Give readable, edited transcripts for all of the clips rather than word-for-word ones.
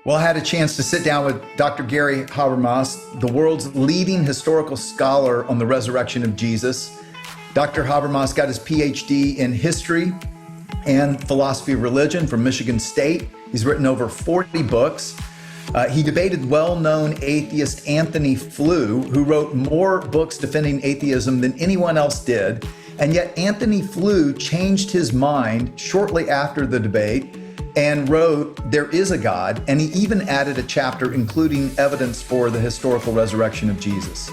Well, I had a chance to sit down with Dr. Gary Habermas, the world's leading historical scholar on the resurrection of Jesus. Dr. Habermas got his PhD in history and philosophy of religion from Michigan State. He's written over 40 books. He debated well-known atheist Anthony Flew, who wrote more books defending atheism than anyone else did. And yet Anthony Flew changed his mind shortly after the debate and wrote, "There is a God," and he even added a chapter including evidence for the historical resurrection of Jesus.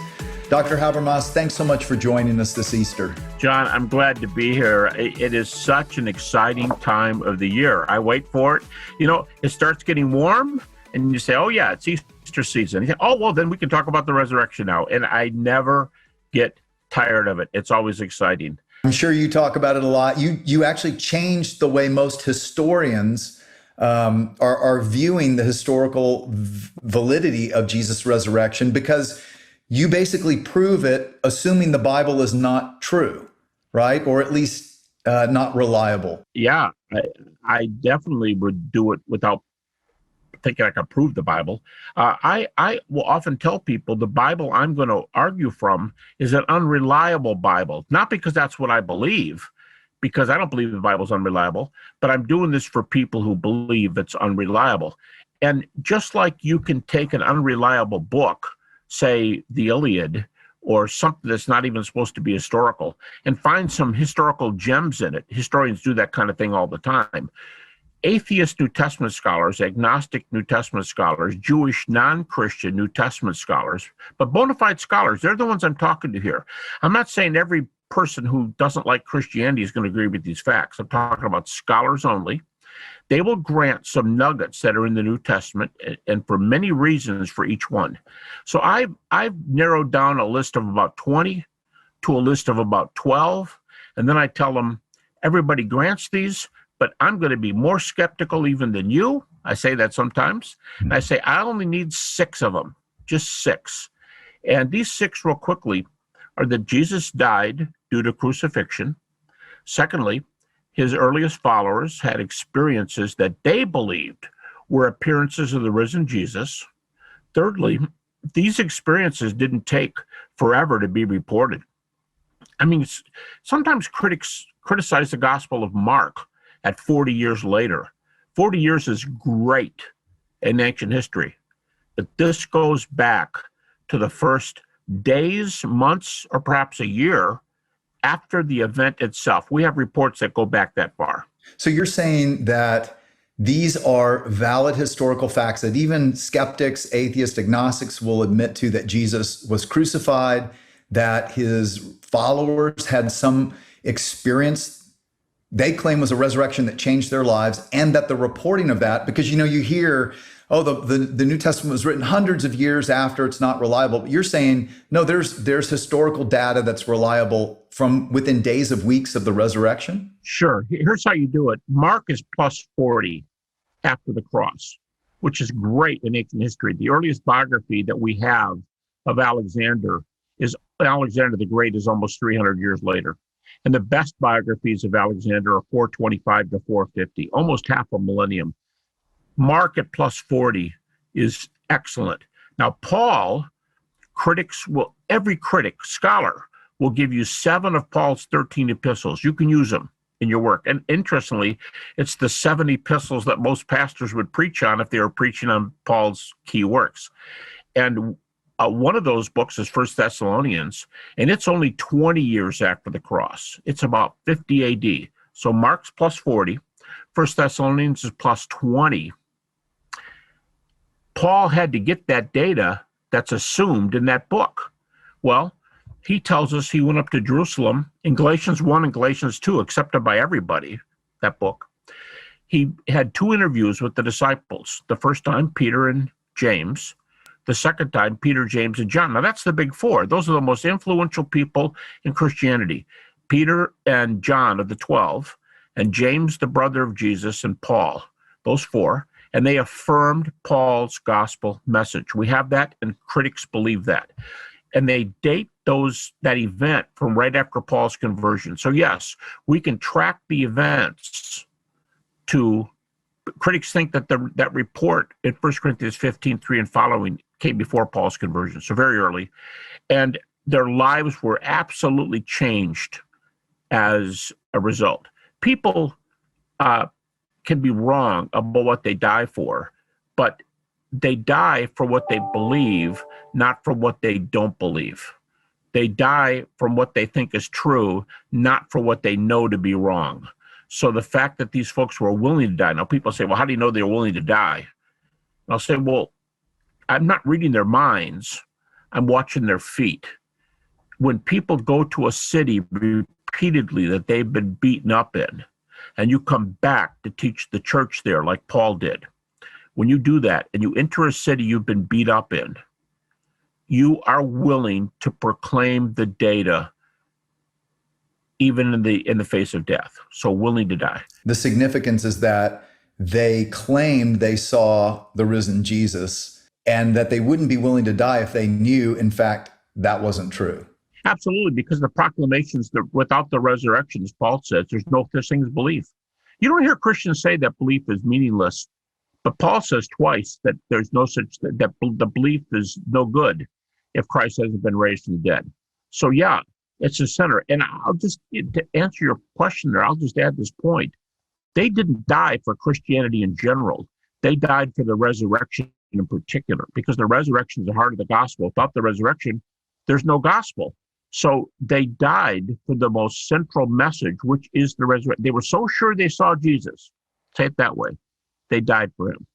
Dr. Habermas, thanks so much for joining us this Easter. John, I'm glad to be here. It is such an exciting time of the year. I wait for it. You know, it starts getting warm, and you say, oh, yeah, it's Easter season. You say, oh, well, then we can talk about the resurrection now. And I never get tired of it. It's always exciting. I'm sure you talk about it a lot. You actually changed the way most historians are viewing the historical validity of Jesus' resurrection, because you basically prove it assuming the Bible is not true, right? Or at least not reliable. Yeah, I definitely would do it without thinking I could prove the Bible. I will often tell people the Bible I'm going to argue from is an unreliable Bible, not because that's what I believe, because I don't believe the Bible's unreliable, but I'm doing this for people who believe it's unreliable. And just like you can take an unreliable book, say the Iliad, or something that's not even supposed to be historical, and find some historical gems in it. Historians do that kind of thing all the time. Atheist New Testament scholars, agnostic New Testament scholars, Jewish non-Christian New Testament scholars, but bona fide scholars, they're the ones I'm talking to here. I'm not saying every person who doesn't like Christianity is going to agree with these facts. I'm talking about scholars only. They will grant some nuggets that are in the New Testament, and for many reasons for each one. So I've narrowed down a list of about 20 to a list of about 12, and then I tell them, everybody grants these, but I'm going to be more skeptical even than you. I say that sometimes. And I say, I only need 6 of them, just 6. And these 6 real quickly are that Jesus died due to crucifixion. Secondly, his earliest followers had experiences that they believed were appearances of the risen Jesus. Thirdly, these experiences didn't take forever to be reported. I mean, sometimes critics criticize the Gospel of Mark at 40 years later. 40 years is great in ancient history, but this goes back to the first days, months, or perhaps a year after the event itself. We have reports that go back that far. So you're saying that these are valid historical facts that even skeptics, atheists, agnostics will admit to, that Jesus was crucified, that his followers had some experience they claim was a resurrection that changed their lives, and that the reporting of that, because you hear, oh, the New Testament was written hundreds of years after, it's not reliable. But you're saying, no, there's historical data that's reliable from within days of weeks of the resurrection? Sure. Here's how you do it. Mark is plus 40 after the cross, which is great in ancient history. The earliest biography that we have of Alexander the Great is almost 300 years later. And the best biographies of Alexander are 425 to 450, almost half a millennium. Mark at plus 40 is excellent. Now, Paul, every scholar will give you 7 of Paul's 13 epistles. You can use them in your work. And interestingly, it's the 7 epistles that most pastors would preach on if they were preaching on Paul's key works. And one of those books is 1 Thessalonians, and it's only 20 years after the cross. It's about 50 AD. So Mark's plus 40, 1 Thessalonians is plus 20. Paul had to get that data that's assumed in that book. Well, he tells us he went up to Jerusalem in Galatians 1 and Galatians 2, accepted by everybody, that book. He had 2 interviews with the disciples. The first time, Peter and James. The second time, Peter, James, and John. Now, that's the big 4. Those are the most influential people in Christianity. Peter and John are the 12, and James, the brother of Jesus, and Paul, those 4. And they affirmed Paul's gospel message. We have that, and critics believe that. And they date that event from right after Paul's conversion. So yes, we can track the events to critics think that that report in 1 Corinthians 15:3 and following came before Paul's conversion, so very early. And their lives were absolutely changed as a result. People can be wrong about what they die for, but they die for what they believe, not for what they don't believe. They die from what they think is true, not for what they know to be wrong. So the fact that these folks were willing to die, now people say, well, how do you know they were willing to die? And I'll say, well, I'm not reading their minds, I'm watching their feet. When people go to a city repeatedly that they've been beaten up in, and you come back to teach the church there like Paul did, when you do that and you enter a city you've been beat up in, you are willing to proclaim the data even in the face of death. So willing to die. The significance is that they claimed they saw the risen Jesus and that they wouldn't be willing to die if they knew, in fact, that wasn't true. Absolutely, because the proclamations that without the resurrection, as Paul says, there's no such thing as belief. You don't hear Christians say that belief is meaningless, but Paul says twice that there's no such, that the belief is no good if Christ hasn't been raised from the dead. So yeah, it's the center. And I'll just, to answer your question there, I'll just add this point. They didn't die for Christianity in general. They died for the resurrection in particular, because the resurrection is the heart of the gospel. Without the resurrection, there's no gospel. So they died for the most central message, which is the resurrection. They were so sure they saw Jesus, say it that way, they died for him.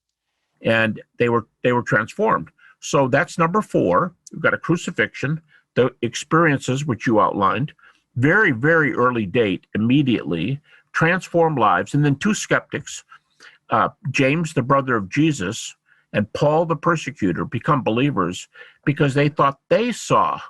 And they were transformed. So that's number 4. We've got a crucifixion, the experiences which you outlined, very, very early date, immediately, transformed lives. And then 2 skeptics, James, the brother of Jesus, and Paul, the persecutor, become believers because they thought they saw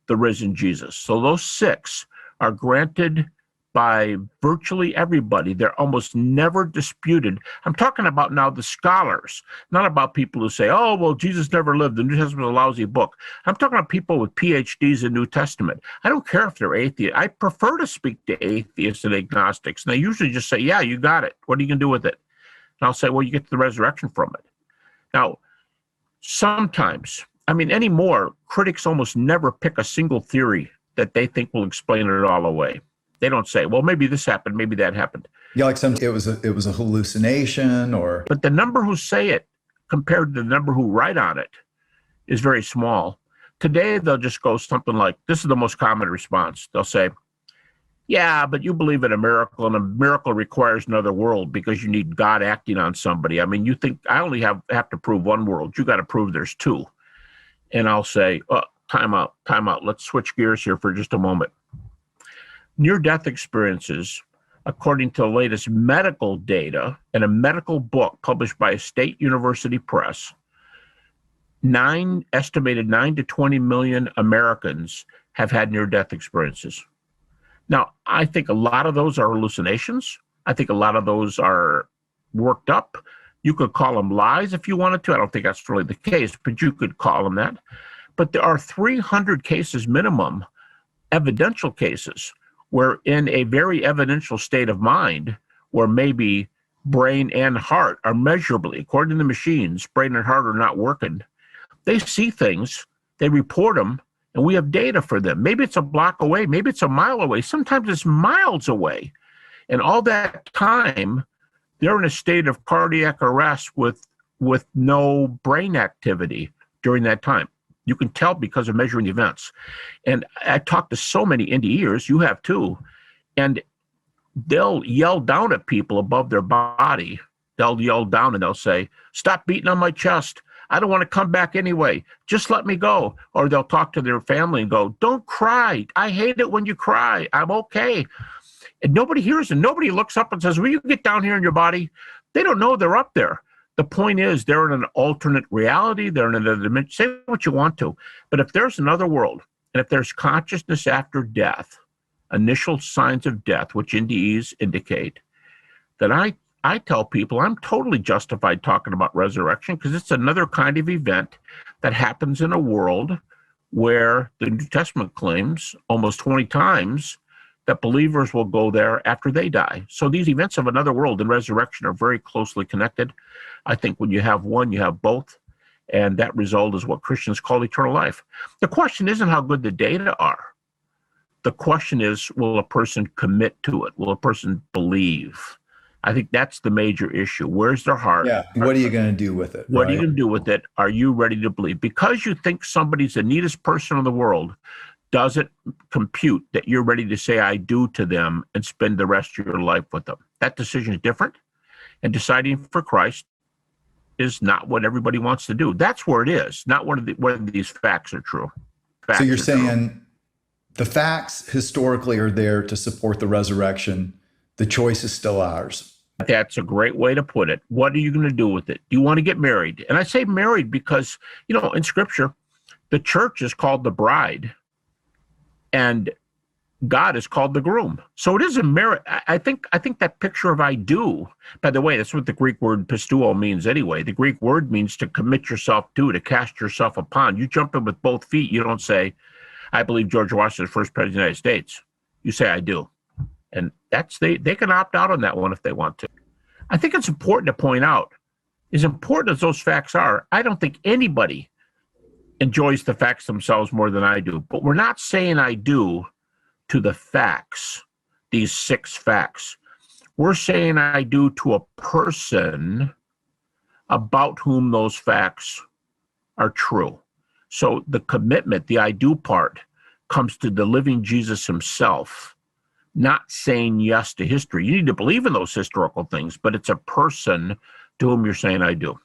the risen Jesus. So those 6 are granted by virtually everybody. They're almost never disputed. I'm talking about now the scholars, not about people who say, oh, well, Jesus never lived. The New Testament is a lousy book. I'm talking about people with PhDs in New Testament. I don't care if they're atheists. I prefer to speak to atheists and agnostics. And they usually just say, yeah, you got it. What are you going to do with it? And I'll say, well, you get the resurrection from it. Now, sometimes, anymore, critics almost never pick a single theory that they think will explain it all away. They don't say, well, maybe this happened, maybe that happened. Yeah, like it was a hallucination or... But the number who say it compared to the number who write on it is very small. Today, they'll just go something like, this is the most common response. They'll say, yeah, but you believe in a miracle, and a miracle requires another world because you need God acting on somebody. You think I only have to prove one world. You got to prove there's 2. And I'll say, oh, time out. Let's switch gears here for just a moment. Near-death experiences, according to the latest medical data in a medical book published by a state university press, estimated 9 to 20 million Americans have had near-death experiences. Now, I think a lot of those are hallucinations. I think a lot of those are worked up. You could call them lies if you wanted to. I don't think that's really the case, but you could call them that. But there are 300 cases minimum, evidential cases, where in a very evidential state of mind, where maybe brain and heart are measurably, according to the machines, brain and heart are not working. They see things, they report them, and we have data for them. Maybe it's a block away, maybe it's a mile away, sometimes it's miles away. And all that time, they're in a state of cardiac arrest with no brain activity during that time. You can tell because of measuring events. And I talked to so many NDEers, you have too, and they'll yell down at people above their body. They'll yell down and they'll say, stop beating on my chest. I don't want to come back anyway. Just let me go. Or they'll talk to their family and go, don't cry. I hate it when you cry. I'm okay. And nobody hears them. Nobody looks up and says, will you get down here in your body? They don't know they're up there. The point is, they're in an alternate reality. They're in another dimension. Say what you want to. But if there's another world, and if there's consciousness after death, initial signs of death, which NDEs indicate, then I tell people I'm totally justified talking about resurrection because it's another kind of event that happens in a world where the New Testament claims almost 20 times that believers will go there after they die. So these events of another world and resurrection are very closely connected. I think when you have one, you have both. And that result is what Christians call eternal life. The question isn't how good the data are. The question is, will a person commit to it? Will a person believe? I think that's the major issue. Where's their heart? Yeah. What are you going to do with it? What are you going to do with it? Are you ready to believe? Because you think somebody's the neatest person in the world, does it compute that you're ready to say I do to them and spend the rest of your life with them? That decision is different. And deciding for Christ is not what everybody wants to do. That's where it is, not whether these facts are true. Facts so you're saying true. The facts historically are there to support the resurrection. The choice is still ours. That's a great way to put it. What are you going to do with it? Do you want to get married? And I say married because, in Scripture, the church is called the bride and God is called the groom. So it is a marriage. I think that picture of I do, by the way, that's what the Greek word pisteuo means anyway. The Greek word means to commit yourself to cast yourself upon. You jump in with both feet. You don't say, I believe George Washington is the first president of the United States. You say, I do. And they can opt out on that one if they want to. I think it's important to point out, as important as those facts are, I don't think anybody enjoys the facts themselves more than I do. But we're not saying I do to the facts, these 6 facts. We're saying I do to a person about whom those facts are true. So the commitment, the I do part, comes to the living Jesus himself, not saying yes to history. You need to believe in those historical things, but it's a person to whom you're saying I do.